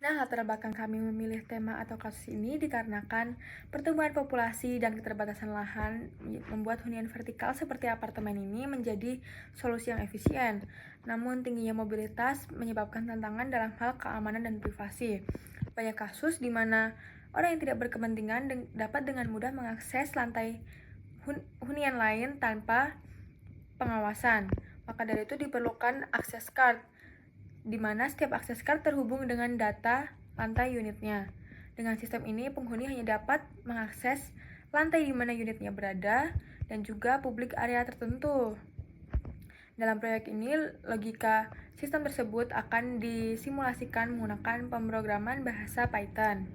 Nah, latar belakang kami memilih tema atau kasus ini dikarenakan pertumbuhan populasi dan keterbatasan lahan membuat hunian vertikal seperti apartemen ini menjadi solusi yang efisien. Namun, tingginya mobilitas menyebabkan tantangan dalam hal keamanan dan privasi. Banyak kasus di mana orang yang tidak berkepentingan dapat dengan mudah mengakses lantai hunian lain tanpa pengawasan. Maka dari itu diperlukan akses card, di mana setiap akses card terhubung dengan data lantai unitnya. Dengan sistem ini, penghuni hanya dapat mengakses lantai di mana unitnya berada dan juga publik area tertentu. Dalam proyek ini, logika sistem tersebut akan disimulasikan menggunakan pemrograman bahasa Python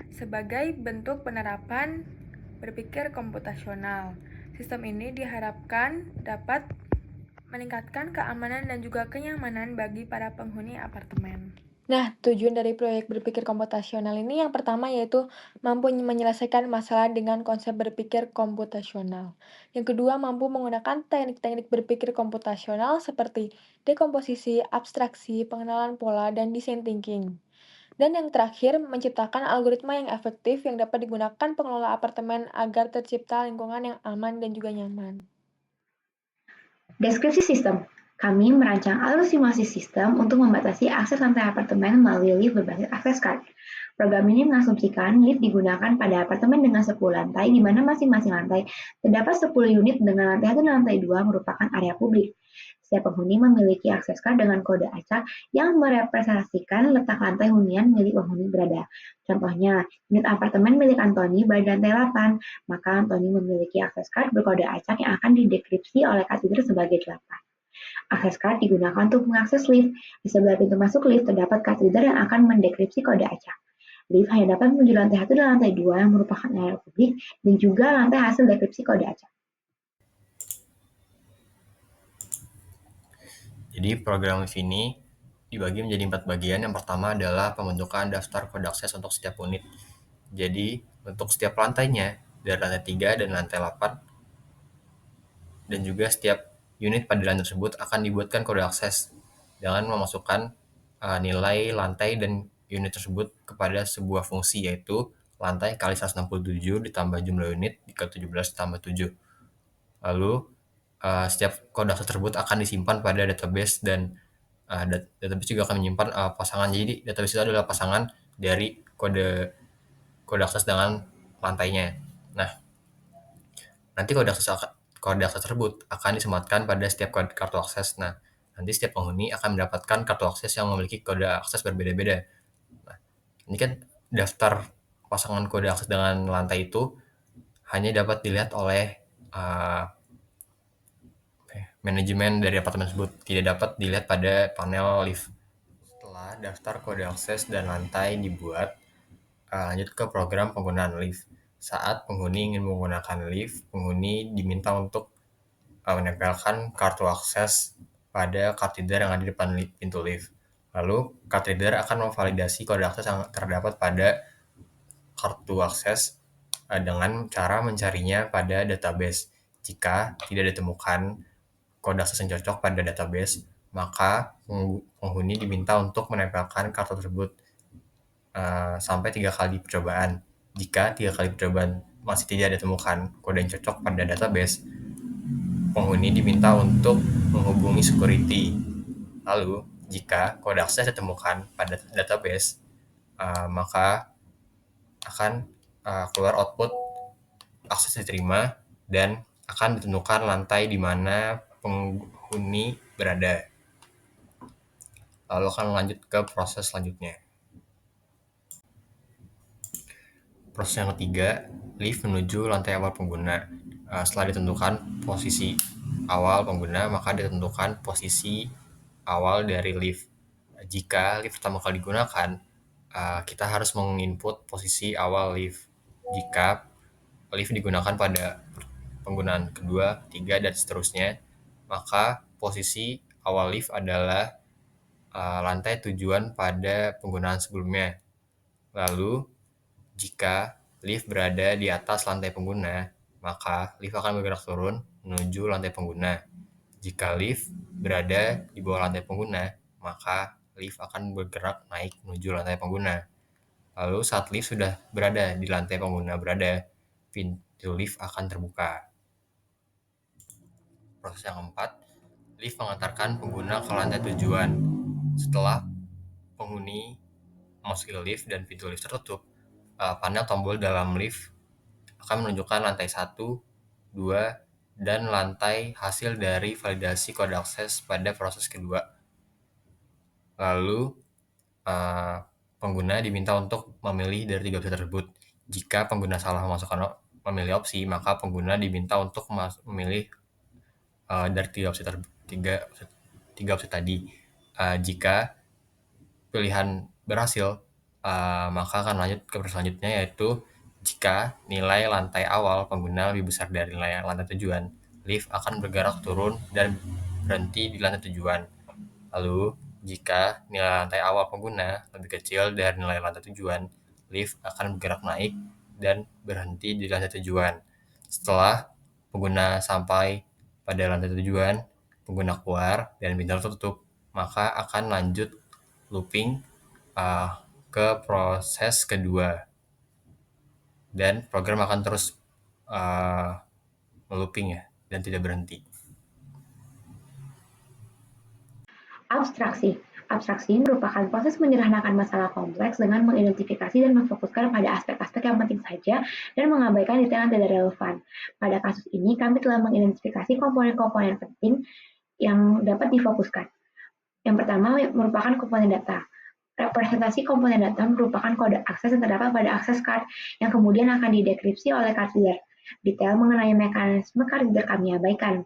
sebagai bentuk penerapan berpikir komputasional. Sistem ini diharapkan dapat meningkatkan keamanan dan juga kenyamanan bagi para penghuni apartemen. Nah, tujuan dari proyek berpikir komputasional ini yang pertama yaitu mampu menyelesaikan masalah dengan konsep berpikir komputasional. Yang kedua, mampu menggunakan teknik-teknik berpikir komputasional seperti dekomposisi, abstraksi, pengenalan pola, dan design thinking. Dan yang terakhir, menciptakan algoritma yang efektif yang dapat digunakan pengelola apartemen agar tercipta lingkungan yang aman dan juga nyaman. Deskripsi sistem. Kami merancang alur simulasi sistem untuk membatasi akses lantai apartemen melalui lift berbasis akses card. Program ini mengasumsikan lift digunakan pada apartemen dengan 10 lantai, di mana masing-masing lantai terdapat 10 unit dengan lantai 1 dan lantai 2 merupakan area publik. Setiap penghuni memiliki akses card dengan kode acak yang merepresentasikan letak lantai hunian milik penghuni berada. Contohnya, unit apartemen milik Antoni berada di lantai 8, maka Antoni memiliki akses card berkode acak yang akan didekripsi oleh Katedral sebagai 8. Akses card digunakan untuk mengakses lift. Di sebelah pintu masuk lift terdapat katedral yang akan mendekripsi kode acak. Lift hanya dapat menuju lantai 1 dan lantai 2 yang merupakan area publik dan juga lantai hasil dekripsi kode acak. Jadi program lift ini dibagi menjadi 4 bagian. Yang pertama adalah pembentukan daftar kode akses untuk setiap unit. Jadi untuk setiap lantainya dari lantai 3 dan lantai 8 dan juga setiap unit pada lantai tersebut akan dibuatkan kode akses dengan memasukkan nilai lantai dan unit tersebut kepada sebuah fungsi, yaitu lantai kali 167 ditambah jumlah unit dikali 17 ditambah 7. Lalu setiap kode akses tersebut akan disimpan pada database dan database juga akan menyimpan pasangan. Jadi database itu adalah pasangan dari kode akses dengan lantainya. Nah, nanti kode akses tersebut akan disematkan pada setiap kartu akses. Nah, nanti setiap penghuni akan mendapatkan kartu akses yang memiliki kode akses berbeda-beda. Nah, ini kan daftar pasangan kode akses dengan lantai itu hanya dapat dilihat oleh manajemen dari apartemen tersebut, tidak dapat dilihat pada panel lift. Setelah daftar kode akses dan lantai dibuat, lanjut ke program penggunaan lift. Saat penghuni ingin menggunakan lift, penghuni diminta untuk menempelkan kartu akses pada card reader yang ada di depan pintu lift. Lalu, card reader akan memvalidasi kode akses yang terdapat pada kartu akses dengan cara mencarinya pada database. Jika tidak ditemukan kode akses yang cocok pada database, maka penghuni diminta untuk menempelkan kartu tersebut sampai 3 kali percobaan. Jika 3 kali percobaan masih tidak ditemukan kode yang cocok pada database, penghuni diminta untuk menghubungi security. Lalu, jika kode akses ditemukan pada database, maka akan keluar output akses diterima dan akan ditentukan lantai di mana penghuni berada. Lalu akan lanjut ke proses selanjutnya. Proses yang ketiga, lift menuju lantai awal pengguna. Setelah ditentukan posisi awal pengguna, maka ditentukan posisi awal dari lift. Jika lift pertama kali digunakan, kita harus menginput posisi awal lift. Jika lift digunakan pada penggunaan kedua, ketiga, dan seterusnya, maka posisi awal lift adalah lantai tujuan pada penggunaan sebelumnya. Lalu, jika lift berada di atas lantai pengguna, maka lift akan bergerak turun menuju lantai pengguna. Jika lift berada di bawah lantai pengguna, maka lift akan bergerak naik menuju lantai pengguna. Lalu saat lift sudah berada di lantai pengguna pintu lift akan terbuka. Proses yang keempat, lift mengantarkan pengguna ke lantai tujuan. Setelah penghuni memasuki lift dan pintu lift tertutup, panel tombol dalam lift akan menunjukkan lantai 1, 2, dan lantai hasil dari validasi kode akses pada proses kedua. Lalu, pengguna diminta untuk memilih dari 3 opsi tersebut. Jika pengguna salah memasukkan memilih opsi, maka pengguna diminta untuk memilih dari tiga opsi tadi. Jika pilihan berhasil, maka akan lanjut ke selanjutnya, yaitu jika nilai lantai awal pengguna lebih besar dari nilai lantai tujuan, lift akan bergerak turun dan berhenti di lantai tujuan. Lalu, jika nilai lantai awal pengguna lebih kecil dari nilai lantai tujuan, lift akan bergerak naik dan berhenti di lantai tujuan. Setelah pengguna sampai pada lantai tujuan, pengguna keluar dan pintu tertutup, maka akan lanjut looping ke proses kedua. Dan program akan terus looping ya, dan tidak berhenti. Abstraksi. Abstraksi merupakan proses menyederhanakan masalah kompleks dengan mengidentifikasi dan memfokuskan pada aspek-aspek yang penting saja dan mengabaikan detail yang tidak relevan. Pada kasus ini, kami telah mengidentifikasi komponen-komponen penting yang dapat difokuskan. Yang pertama merupakan komponen data. Representasi komponen data merupakan kode akses yang terdapat pada akses card yang kemudian akan didekripsi oleh card reader. Detail mengenai mekanisme card reader kami abaikan.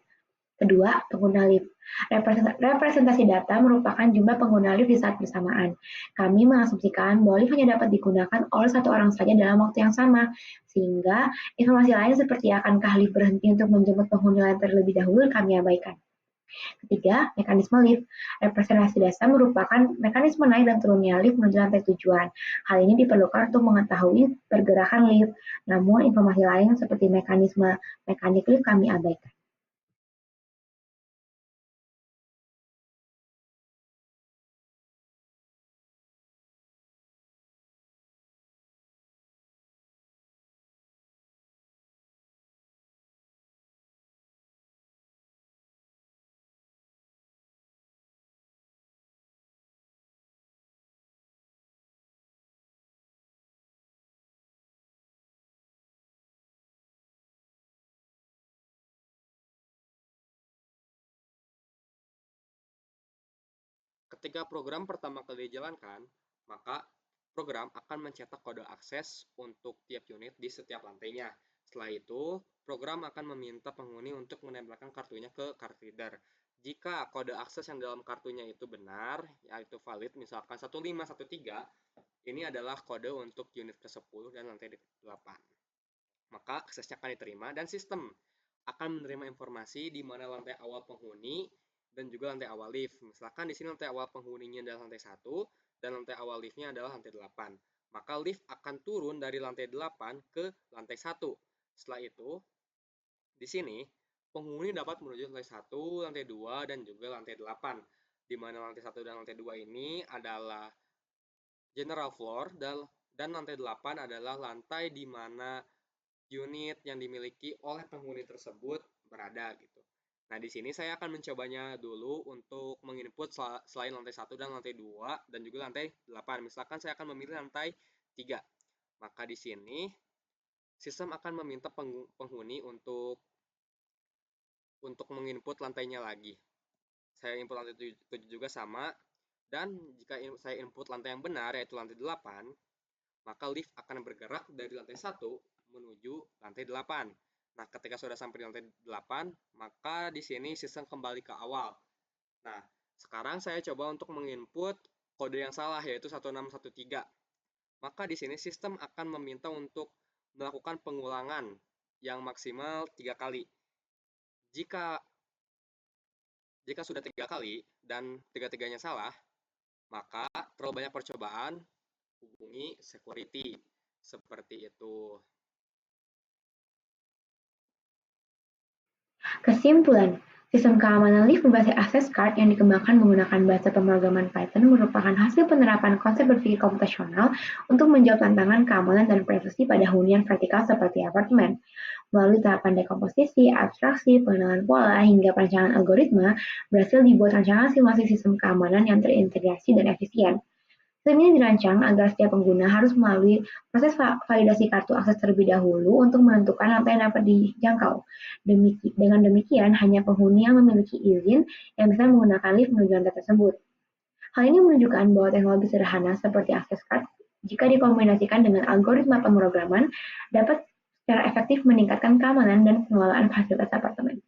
Kedua, pengguna lift. Representasi data merupakan jumlah pengguna lift di saat bersamaan. Kami mengasumsikan bahwa lift hanya dapat digunakan oleh satu orang saja dalam waktu yang sama, sehingga informasi lain seperti akankah lift berhenti untuk menjemput penghuni lain terlebih dahulu kami abaikan. Ketiga, mekanisme lift. Representasi data merupakan mekanisme naik dan turunnya lift menuju lantai tujuan. Hal ini diperlukan untuk mengetahui pergerakan lift, namun informasi lain seperti mekanisme mekanik lift kami abaikan. Ketika program pertama kali dijalankan, maka program akan mencetak kode akses untuk tiap unit di setiap lantainya. Setelah itu, program akan meminta penghuni untuk menempelkan kartunya ke card reader. Jika kode akses yang dalam kartunya itu benar, yaitu valid, misalkan 1513, ini adalah kode untuk unit ke-10 dan lantai 8. Maka aksesnya akan diterima dan sistem akan menerima informasi di mana lantai awal penghuni dan juga lantai awal lift. Misalkan di sini lantai awal penghuninya adalah lantai 1 dan lantai awal liftnya adalah lantai 8. Maka lift akan turun dari lantai 8 ke lantai 1. Setelah itu, di sini penghuni dapat menuju lantai 1, lantai 2, dan juga lantai 8. Di mana lantai 1 dan lantai 2 ini adalah general floor dan lantai 8 adalah lantai di mana unit yang dimiliki oleh penghuni tersebut berada gitu. Nah, di sini saya akan mencobanya dulu untuk menginput selain lantai 1 dan lantai 2 dan juga lantai 8. Misalkan saya akan memilih lantai 3. Maka di sini sistem akan meminta penghuni untuk menginput lantainya lagi. Saya input lantai 7 juga sama, dan jika saya input lantai yang benar yaitu lantai 8, maka lift akan bergerak dari lantai 1 menuju lantai 8. Nah, ketika sudah sampai di lantai 8, maka di sini sistem kembali ke awal. Nah, sekarang saya coba untuk menginput kode yang salah yaitu 1613. Maka di sini sistem akan meminta untuk melakukan pengulangan yang maksimal 3 kali. Jika sudah 3 kali dan tiga-tiganya salah, maka terlalu banyak percobaan, hubungi security. Seperti itu. Kesimpulan, Sistem keamanan lift berbasis access card yang dikembangkan menggunakan bahasa pemrograman Python merupakan hasil penerapan konsep berpikir komputasional untuk menjawab tantangan keamanan dan privasi pada hunian vertikal seperti apartemen. Melalui tahapan dekomposisi, abstraksi, pengenalan pola, hingga perancangan algoritma, berhasil dibuat rancangan simulasi sistem keamanan yang terintegrasi dan efisien. Sistem ini dirancang agar setiap pengguna harus melalui proses validasi kartu akses terlebih dahulu untuk menentukan apa yang dapat dijangkau. Dengan demikian, hanya penghuni yang memiliki izin yang bisa menggunakan lift menuju lantai tersebut. Hal ini menunjukkan bahwa teknologi sederhana seperti akses card, jika dikombinasikan dengan algoritma pemrograman, dapat secara efektif meningkatkan keamanan dan pengelolaan fasilitas apartemen.